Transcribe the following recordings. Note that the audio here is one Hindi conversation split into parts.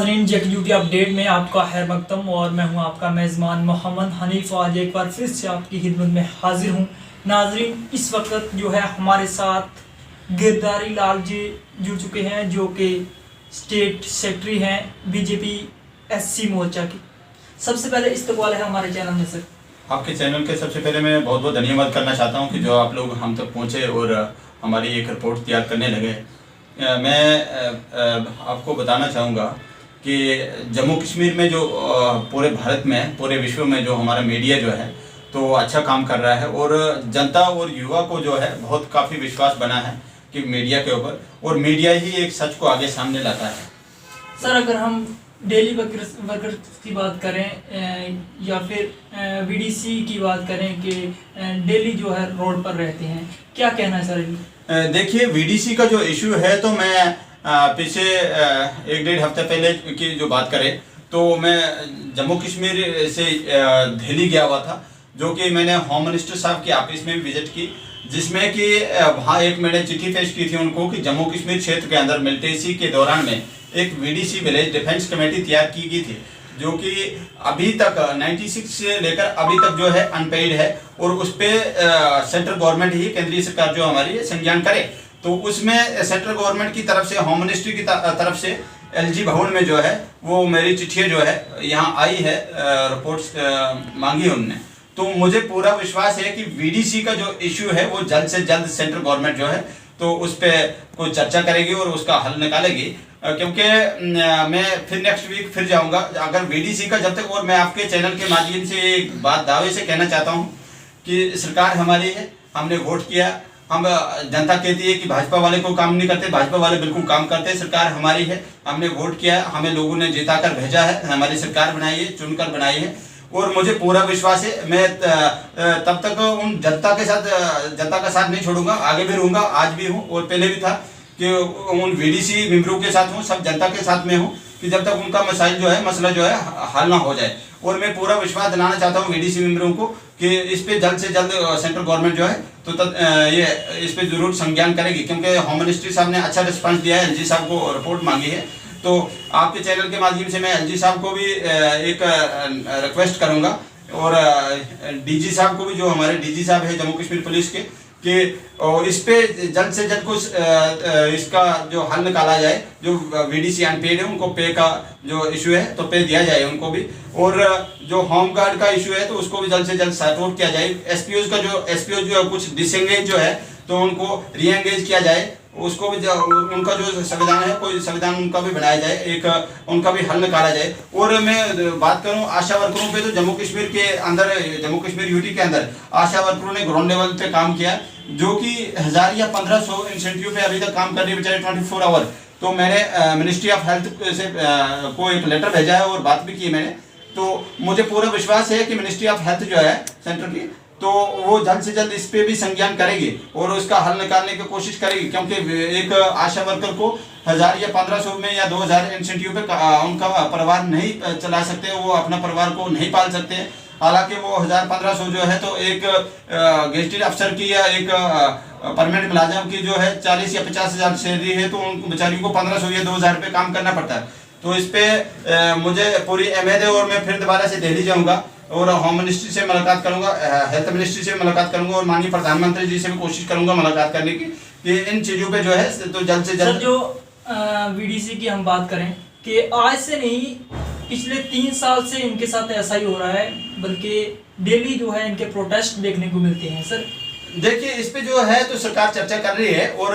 नाज़रीन जेक ड्यूटी अपडेट में आपका खैर मकदम और मैं हूं आपका मेज़बान मोहम्मद हनीफ। आज एक बार फिर से आपकी खिदमत में हाजिर हूं। नाज़रीन इस वक्त जो है हमारे साथ गिरधारी लाल जी जुड़ चुके हैं जो कि स्टेट सेक्रेटरी हैं बीजेपी एससी मोर्चा की। सबसे पहले इस्तकबाल है हमारे चैनल में सर। आपके चैनल के सबसे पहले मैं बहुत बहुत धन्यवाद करना चाहता हूं कि जो आप लोग हम तक पहुंचे और हमारी एक रिपोर्ट तैयार करने लगे। मैं आपको बताना चाहूँगा कि जम्मू कश्मीर में जो पूरे भारत में पूरे विश्व में जो हमारा मीडिया जो है तो अच्छा काम कर रहा है और जनता और युवा को जो है बहुत काफ़ी विश्वास बना है कि मीडिया के ऊपर, और मीडिया ही एक सच को आगे सामने लाता है। सर अगर हम डेली वर्कर्स की बात करें या फिर वीडीसी की बात करें कि डेली जो है रोड पर रहते हैं, क्या कहना है सर? देखिए वीडीसी का जो इशू है तो मैं पिछले 1-1.5 हफ्ते पहले की जो बात करें तो मैं जम्मू कश्मीर से दिल्ली गया हुआ था, जो कि मैंने होम मिनिस्टर साहब की ऑफिस में भी विजिट की, जिसमें कि वहाँ एक मैंने चिट्ठी पेश की थी उनको कि जम्मू कश्मीर क्षेत्र के अंदर मिलिटेंसी के दौरान में एक वीडीसी विलेज डिफेंस कमेटी तैयार की गई थी, जो कि अभी तक 96 से लेकर अभी तक जो है अनपेड है और उस पर सेंट्रल गवर्नमेंट ही, केंद्रीय सरकार जो हमारी संज्ञान करे। तो उसमें सेंट्रल गवर्नमेंट की तरफ से, होम मिनिस्ट्री की तरफ से एलजी भवन में जो है वो मेरी चिट्ठी जो है यहाँ आई है, रिपोर्ट्स मांगी है उनने। तो मुझे पूरा विश्वास है कि वीडीसी का जो इश्यू है वो जल्द से जल्द सेंट्रल गवर्नमेंट जो है तो उस पर कोई चर्चा करेगी और उसका हल निकालेगी, क्योंकि मैं फिर नेक्स्ट वीक फिर जाऊंगा अगर वीडीसी का जब तक। और मैं आपके चैनल के माध्यम से एक बात दावे से कहना चाहता हूं कि सरकार हमारी है, हमने वोट किया। हम जनता कहती है कि भाजपा वाले को काम नहीं करते, भाजपा वाले बिल्कुल काम करते हैं। सरकार हमारी है, हमने वोट किया, हमें लोगों ने जिता कर भेजा है, हमारी सरकार बनाई है, चुनकर बनाई है और मुझे पूरा विश्वास है मैं तब तक उन जनता का साथ नहीं छोड़ूंगा, आगे भी रहूंगा, आज भी हूँ और पहले भी था कि उन वीडीसी मेंबरों के साथ हूँ, सब जनता के साथ में हूँ कि जब तक उनका मसला जो है हल ना हो जाए। और मैं पूरा विश्वास दिलाना चाहता हूँ वीडीसी मेंबरों को कि इस पे जल्द से जल्द सेंट्रल गवर्नमेंट जो है तो ये इस पे जरूर संज्ञान करेगी, क्योंकि होम मिनिस्ट्री साहब ने अच्छा रिस्पांस दिया है, एलजी साहब को रिपोर्ट मांगी है। तो आपके चैनल के माध्यम से मैं एलजी साहब को भी एक रिक्वेस्ट करूंगा और डीजी साहब को भी, जो हमारे डीजी साहब है जम्मू कश्मीर पुलिस के, कि इस पे जल्द से जल्द कुछ इसका जो हल निकाला जाए। जो वीडीसी अनपेड है उनको पे का जो इशू है तो पे दिया जाए उनको भी, और जो होम गार्ड का इशू है तो उसको भी जल्द से जल्द सॉर्ट आउट किया जाए। एसपीओ जो कुछ डिसएंगेज जो है तो उनको रीएंगेज किया जाए, उसको भी उनका जो संविधान है कोई संविधान उनका भी बनाया जाए, एक उनका भी हल निकाला जाए। और मैं बात करूं आशा वर्करों पे तो जम्मू कश्मीर के अंदर, जम्मू कश्मीर यूटी के अंदर आशा वर्करों ने ग्राउंड लेवल पे काम किया, जो कि 1000 या 1500 इंस्टीट्यूट पे अभी तक काम कर रही है बेचारे 24 आवर। तो मैंने मिनिस्ट्री ऑफ हेल्थ से को एक लेटर भेजा है और बात भी की मैंने। तो मुझे पूरा विश्वास है कि मिनिस्ट्री ऑफ हेल्थ जो है सेंटर की, तो वो जल्द से जल्द इस पे भी संज्ञान करेगी और उसका हल निकालने की कोशिश करेगी, क्योंकि एक आशा वर्कर को 1000 या 1500 में या 2000 इंस्टीट्यूट पे उनका परिवार नहीं चला सकते, वो अपना परिवार को नहीं पाल सकते। हालांकि वो 1000-1500 जो है तो एक गेस्टेड अफसर की या एक परमानेंट मुलाजिम की जो है 40 या 50 हज़ार सैलरी है, तो उन बेचारियों को 1500 या 2000 पे काम करना पड़ता है। तो इस पे मुझे पूरी उम्मीद है और मैं फिर दोबारा से दिल्ली जाऊंगा और होम मिनिस्ट्री से मुलाकात करूंगा, हेल्थ मिनिस्ट्री से मुलाकात करूंगा और माननीय प्रधानमंत्री जी से भी कोशिश करूंगा मुलाकात करने की कि इन चीज़ों पे जो है तो जल्द से जल्द। जो वीडीसी की हम बात करें कि आज से नहीं पिछले 3 साल से इनके साथ ऐसा ही हो रहा है, बल्कि डेली जो है इनके प्रोटेस्ट देखने को मिलते हैं। सर देखिए इस पे जो है तो सरकार चर्चा कर रही है और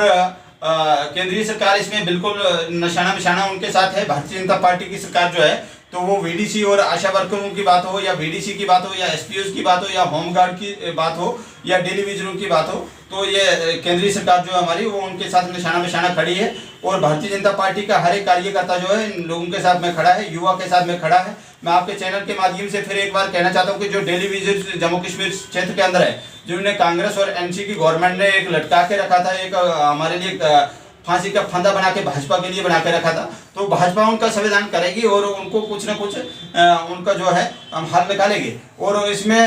केंद्रीय सरकार इसमें बिल्कुल निशाना उनके साथ है। भारतीय जनता पार्टी की सरकार जो है तो वो वीडीसी और आशा वर्करों की बात हो या वीडीसी की बात हो या एसपीओ की बात हो या होम गार्ड की बात हो या डेली विजरों की बात हो, तो ये केंद्रीय सरकार जो हमारी वो उनके साथ निशाना खड़ी है। और भारतीय जनता पार्टी का हर एक कार्यकर्ता जो है इन लोगों के साथ में खड़ा है, युवा के साथ में खड़ा है। मैं आपके चैनल के माध्यम से फिर एक बार कहना चाहता हूँ कि जो डेली विजिट जम्मू कश्मीर क्षेत्र के अंदर है, जिन्होंने कांग्रेस और एनसी की गवर्नमेंट ने एक लटका के रखा था, एक हमारे लिए फांसी का फंदा बना के भाजपा के लिए बना के रखा था, तो भाजपा उनका संविधान करेगी और उनको कुछ ना कुछ उनका जो है हम हल निकालेंगे। और इसमें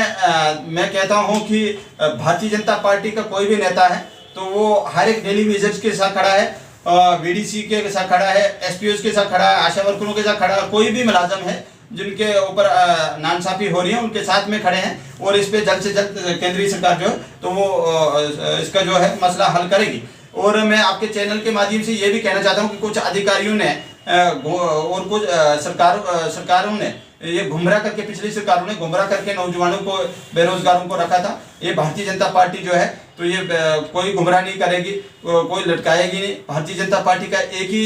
मैं कहता हूं कि भारतीय जनता पार्टी का कोई भी नेता है तो वो हर एक डेली विजिट के साथ खड़ा है VDC के साथ खड़ा है, SPOs के साथ खड़ा है, आशा वर्करों के साथ खड़ा है, कोई भी मुलाजम है जिनके ऊपर नाइंसाफी हो रही है उनके साथ में खड़े हैं और इस पे जल्द से जल्द केंद्रीय सरकार जो है तो वो इसका जो है मसला हल करेगी। और मैं आपके चैनल के माध्यम से ये भी कहना चाहता हूँ कि कुछ अधिकारियों ने और कुछ सरकारों ने ये गुमराह करके, पिछली सरकारों ने गुमराह करके नौजवानों को, बेरोजगारों को रखा था। ये भारतीय जनता पार्टी जो है तो ये कोई गुमराह नहीं करेगी, कोई लटकाएगी नहीं। भारतीय जनता पार्टी का एक ही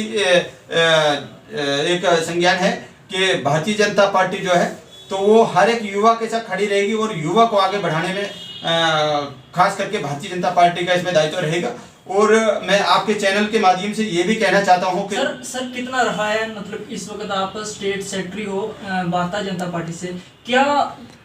एक संज्ञान है कि भारतीय जनता पार्टी जो है तो वो हर एक युवा के साथ खड़ी रहेगी और युवा को आगे बढ़ाने में खास करके भारतीय जनता पार्टी का इसमें दायित्व रहेगा। और मैं आपके चैनल के माध्यम से ये भी कहना चाहता हूँ कि सर कितना रहा है, मतलब इस वक्त आप स्टेट सेक्रेटरी हो भारतीय जनता पार्टी से, क्या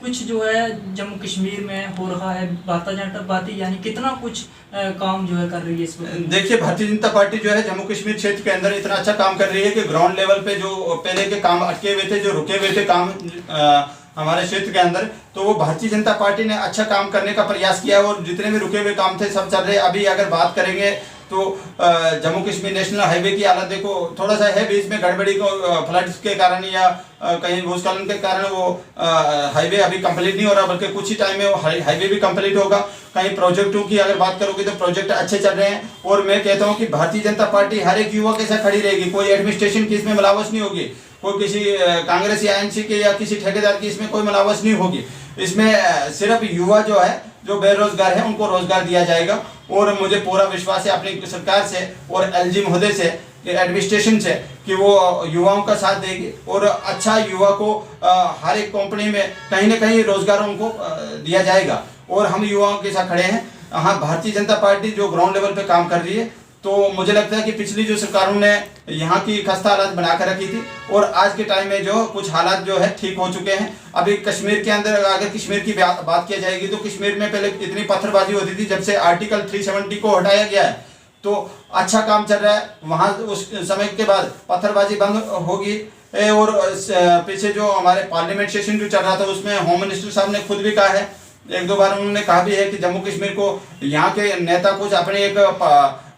कुछ जो है जम्मू कश्मीर में हो रहा है भारतीय जनता पार्टी, यानी कितना कुछ काम जो है कर रही है इस वक्त? देखिए, भारतीय जनता पार्टी जो है जम्मू कश्मीर क्षेत्र के अंदर इतना अच्छा काम कर रही है कि ग्राउंड लेवल पे जो पहले के काम अटके हुए थे, जो रुके हुए थे काम हमारे क्षेत्र के अंदर, तो वो भारतीय जनता पार्टी ने अच्छा काम करने का प्रयास किया और जितने भी रुके हुए काम थे सब चल रहे। अभी अगर बात करेंगे तो जम्मू कश्मीर नेशनल हाईवे की हालत देखो, थोड़ा सा है बीच में गड़बड़ी को, फ्लड्स के कारण या कहीं भूस्खलन के कारण वो हाईवे अभी कंप्लीट नहीं हो रहा, बल्कि कुछ ही टाइम में वो हाईवे भी कंप्लीट होगा। कहीं प्रोजेक्टों की अगर बात करोगे तो प्रोजेक्ट अच्छे चल रहे हैं और मैं कहता हूँ कि भारतीय जनता पार्टी हर एक युवा के साथ खड़ी रहेगी। कोई एडमिनिस्ट्रेशन की इसमें मिलावट नहीं होगी, कोई किसी कांग्रेस या ANC के या किसी ठेकेदार की इसमें कोई मिलावट नहीं होगी। इसमें सिर्फ युवा जो है, जो बेरोजगार है, उनको रोजगार दिया जाएगा। और मुझे पूरा विश्वास है अपनी सरकार से और LG महोदय से, एडमिनिस्ट्रेशन से, कि वो युवाओं का साथ देगी और अच्छा युवा को हर एक कंपनी में कहीं ना कहीं रोजगार उनको दिया जाएगा। और हम युवाओं के साथ खड़े हैं। हाँ, भारतीय जनता पार्टी जो ग्राउंड लेवल पे काम कर रही है, तो मुझे लगता है कि पिछली जो सरकारों ने यहाँ की खस्ता हालत बना कर रखी थी और आज के टाइम में जो कुछ हालात जो है ठीक हो चुके हैं। अभी कश्मीर के अंदर अगर कश्मीर की बात की जाएगी तो कश्मीर में पहले इतनी पत्थरबाजी होती थी, जब से आर्टिकल 370 को हटाया गया है तो अच्छा काम चल रहा है वहाँ। उस समय के बाद पत्थरबाजी बंद होगी। और पीछे जो हमारे पार्लियामेंट सेशन जो चल रहा था उसमें होम मिनिस्टर साहब ने खुद भी कहा है, एक दो बार उन्होंने कहा भी है कि जम्मू कश्मीर को यहाँ के नेता कुछ अपने एक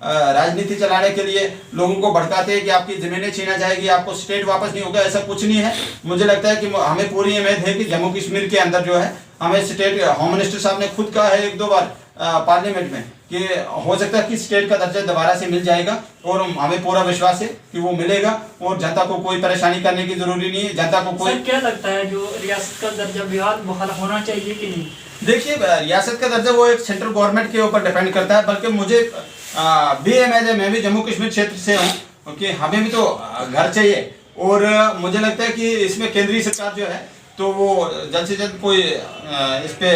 राजनीति चलाने के लिए लोगों को भड़काते हैं कि आपकी जमीनें छीना जाएगी, आपको स्टेट वापस नहीं होगा। ऐसा कुछ नहीं है। मुझे लगता है कि हमें पूरी उम्मीद है कि जम्मू कश्मीर के अंदर जो है हमें स्टेट, होम मिनिस्टर साहब ने खुद कहा है एक दो बार पार्लियामेंट में कि हो सकता है कि स्टेट का दर्जा दोबारा से मिल जाएगा और हमें पूरा विश्वास है कि वो मिलेगा और जनता को कोई परेशानी करने की जरूरी नहीं है। जनता को कोई, क्या लगता है जो रियासत का दर्जा बिहार बहाल होना चाहिए कि नहीं? देखिए, रियासत का दर्जा वो एक सेंट्रल गवर्नमेंट के ऊपर डिपेंड करता है। बल्कि मुझे मैं भी जम्मू कश्मीर क्षेत्र से हूँ क्योंकि हमें भी तो घर चाहिए और मुझे लगता है कि इसमें केंद्रीय सरकार जो है तो वो जल्द से जल्द कोई इस पे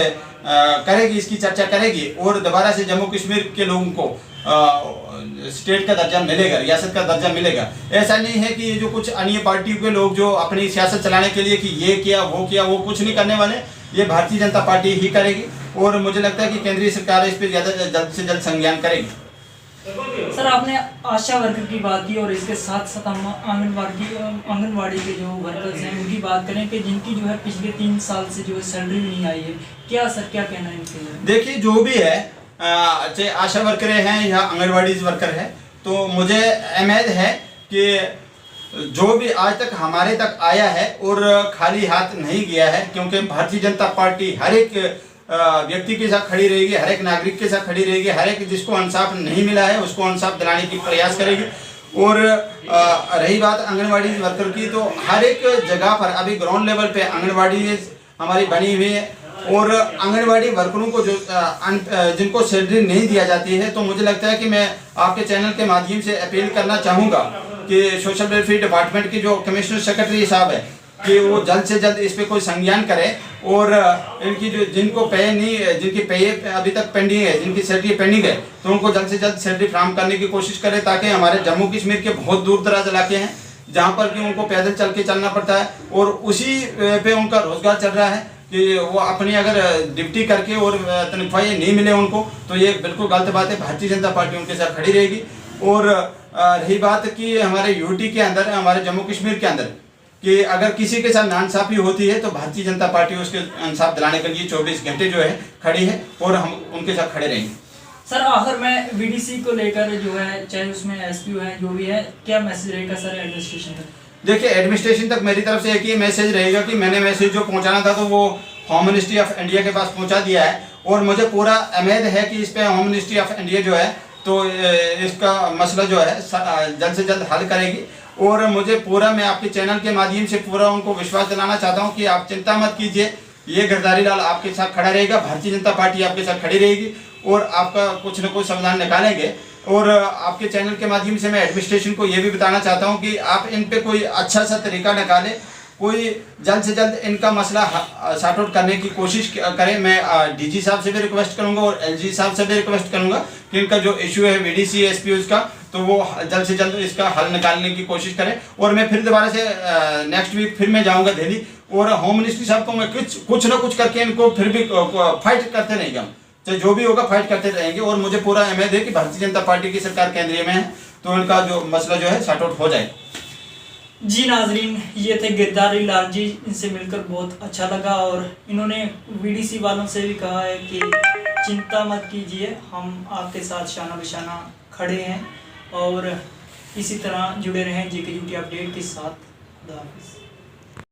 करेगी, इसकी चर्चा करेगी और दोबारा से जम्मू कश्मीर के लोगों को स्टेट का दर्जा मिलेगा, रियासत का दर्जा मिलेगा। ऐसा नहीं है कि ये जो कुछ अन्य पार्टियों के लोग जो अपनी सियासत चलाने के लिए कि ये किया वो कुछ नहीं करने वाले। ये भारतीय जनता पार्टी ही करेगी और मुझे लगता है कि केंद्रीय सरकार इस पर जल्द से जल्द संज्ञान करेगी। सर, आपने आशा वर्कर की बात की और इसके साथ साथ हम आंगनवाड़ी के जो वर्कर्स हैं उनकी बात करें कि जिनकी जो है पिछले 3 साल से जो है सैलरी नहीं आई है, क्या सर क्या कहना है इनके लिए? देखिए, जो भी है चाहे आशा वर्कर हैं या आंगनवाड़ी वर्कर है, तो मुझे उम्मीद है कि जो भी आज तक हमारे तक आया है और खाली हाथ नहीं गया है, क्योंकि भारतीय जनता पार्टी हर एक व्यक्ति के साथ खड़ी रहेगी, हर एक नागरिक के साथ खड़ी रहेगी, हर एक जिसको इंसाफ नहीं मिला है उसको इंसाफ दिलाने की प्रयास करेगी। और रही बात आंगनवाड़ी वर्कर की, तो हर एक जगह पर अभी ग्राउंड लेवल पे आंगनवाड़ी हमारी बनी हुई है और आंगनवाड़ी वर्करों को जो जिनको सैलरी नहीं दिया जाती है, तो मुझे लगता है कि मैं आपके चैनल के माध्यम से अपील करना चाहूँगा कि सोशल वेलफेयर डिपार्टमेंट की जो कमिश्नर सेक्रेटरी साहब है कि वो जल्द से जल्द इस पे कोई संज्ञान करे और इनकी जो जिनको पे नहीं, जिनकी पे अभी तक पेंडिंग है, जिनकी सैलरी पेंडिंग है, तो उनको जल्द से जल्द सैलरी फ्राहम करने की कोशिश करें, ताकि हमारे जम्मू कश्मीर के बहुत दूर दराज इलाके हैं जहाँ पर कि उनको पैदल चल के चलना पड़ता है और उसी पे उनका रोजगार चल रहा है कि वो अपनी अगर ड्यूटी करके और तनख्वाही नहीं मिले उनको, तो ये बिल्कुल गलत बात है। भारतीय जनता पार्टी उनके साथ खड़ी रहेगी। और रही बात कि हमारे यूटी के अंदर, हमारे जम्मू कश्मीर के अंदर कि अगर किसी के साथ नाइंसाफी होती है तो भारतीय जनता पार्टी उसके इंसाफ दिलाने के लिए 24 घंटे जो है खड़ी है और हम उनके साथ खड़े रहेंगे। सर आखिर में वीडीसी को लेकर जो है, चाहे उसमें एसपीओ है जो भी है, क्या मैसेज रहेगा सर एडमिनिस्ट्रेशन तक? देखिए, एडमिनिस्ट्रेशन तक मेरी तरफ से एक ही मैसेज रहेगा कि मैंने मैसेज जो पहुंचाना था तो वो होम मिनिस्ट्री ऑफ इंडिया के पास पहुंचा दिया है, और मुझे पूरा उम्मीद है कि इस पे होम मिनिस्ट्री ऑफ इंडिया जो है तो इसका मसला जो है जल्द से जल्द हल करेगी। और मुझे पूरा, मैं आपके चैनल के माध्यम से पूरा उनको विश्वास दिलाना चाहता हूँ कि आप चिंता मत कीजिए, ये गिरधारी लाल आपके साथ खड़ा रहेगा, भारतीय जनता पार्टी आपके साथ खड़ी रहेगी और आपका कुछ न कुछ समाधान निकालेंगे। और आपके चैनल के माध्यम से मैं एडमिनिस्ट्रेशन को ये भी बताना चाहता हूँ कि आप इन पे कोई अच्छा सा तरीका निकालें, कोई जल्द से जल्द इनका मसला सॉर्ट आउट करने की कोशिश करें। मैं डीजी साहब से भी रिक्वेस्ट करूंगा और एलजी साहब से भी रिक्वेस्ट करूंगा कि इनका जो इशू है वीडीसी एसपीओ का, तो वो जल्द से जल्द इसका हल निकालने की कोशिश करें। और मैं फिर दोबारा से नेक्स्ट वीक फिर मैं जाऊंगा दिल्ली, और होम मिनिस्ट्री साहब को मैं कुछ ना कुछ करके इनको फिर भी फाइट करते रहेंगे हम, तो जो भी होगा फाइट करते रहेंगे। और मुझे पूरा उम्मीद है कि भारतीय जनता पार्टी की सरकार केंद्रीय में है तो इनका जो मसला जो है सॉर्ट आउट हो जाए। जी नाजरीन, ये थे गिरधारी लाल जी, इनसे मिलकर बहुत अच्छा लगा और इन्होंने वीडीसी वालों से भी कहा है कि चिंता मत कीजिए, हम आपके साथ शाना बिशाना खड़े हैं और इसी तरह जुड़े रहें जेके यूटी अपडेट के साथ। खुदा हाफिज़।